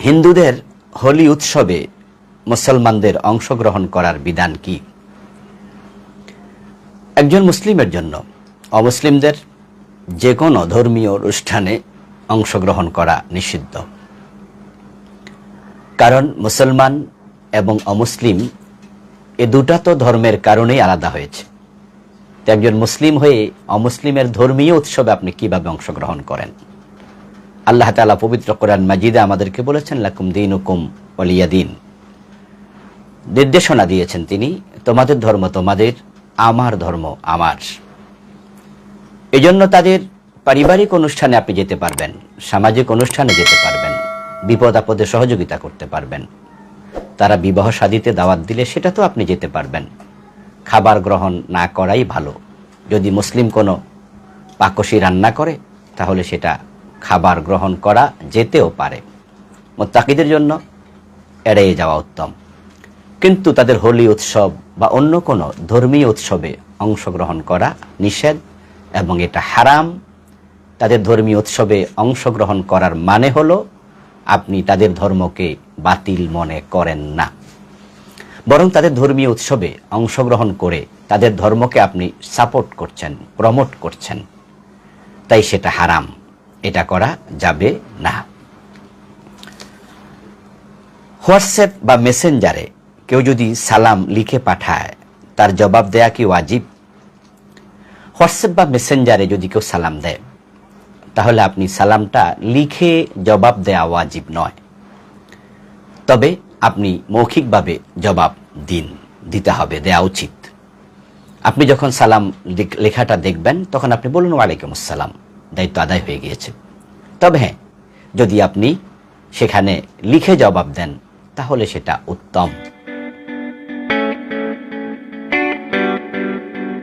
হিন্দুদের হোলি উৎসবে মুসলমানদের অংশগ্রহণ করার বিধান কি? একজন মুসলিমের জন্য অমুসলিমদের যে কোনো ধর্মীয় অনুষ্ঠানে অংশগ্রহণ করা নিষিদ্ধ। কারণ মুসলমান এবং অমুসলিম এ দুটা তো ধর্মের কারণেই আলাদা হয়েছে। তো একজন মুসলিম হয়ে অমুসলিমের ধর্মীয় উৎসবে আপনি কিভাবে অংশগ্রহণ করেন? আল্লাহ তাআলা পবিত্র কোরআন মাজিদে আমাদেরকে বলেছেন, লাকুম দীনুকুম ওয়ালিয়া দীন। নির্দেশনা দিয়েছেন তিনি, তোমাদের ধর্ম তোমাদের, আমার ধর্ম আমার। এজন্য তাদের পারিবারিক অনুষ্ঠানে আপনি যেতে পারবেন, সামাজিক অনুষ্ঠানে যেতে পারবেন, বিপদ আপদে সহযোগিতা করতে পারবেন। তারা বিবাহ শাদীতে দাওয়াত দিলে সেটা তো আপনি যেতে পারবেন। খাবার গ্রহণ না করাই ভালো। যদি মুসলিম কোনো পাকশী রান্না করে তাহলে সেটা খাবার গ্রহণ করা যেতেও পারে, মুত্তাকিদের জন্য এড়িয়ে যাওয়া উত্তম। কিন্তু তাদের হোলি উৎসব বা অন্য কোনো ধর্মীয় উৎসবে অংশগ্রহণ করা নিষেধ এবং এটা হারাম। তাদের ধর্মীয় উৎসবে অংশগ্রহণ করার মানে হলো আপনি তাদের ধর্মকে বাতিল মনে করেন না, বরং তাদের ধর্মীয় উৎসবে অংশগ্রহণ করে তাদের ধর্মকে আপনি সাপোর্ট করছেন, প্রমোট করছেন। তাই সেটা হারাম, এটা করা যাবে না। হোয়াটসঅ্যাপ বা মেসেঞ্জারে কেউ যদি সালাম লিখে পাঠায় তার জবাব দেয়া কি ওয়াজিব? হোয়াটসঅ্যাপ বা মেসেঞ্জারে যদি কেউ সালাম দেয় তাহলে আপনি সালামটা লিখে জবাব দেয়া ওয়াজিব নয়। তবে আপনি মৌখিকভাবে জবাব দিতে হবে, দেয়া উচিত। আপনি যখন সালাম লেখাটা দেখবেন তখন আপনি বলুন ওয়ালাইকুম আসসালাম, দায়িত্ব আদায় হয়ে গিয়েছে। তবে হ্যাঁ, যদি আপনি সেখানে লিখে জবাব দেন তাহলে সেটা উত্তম।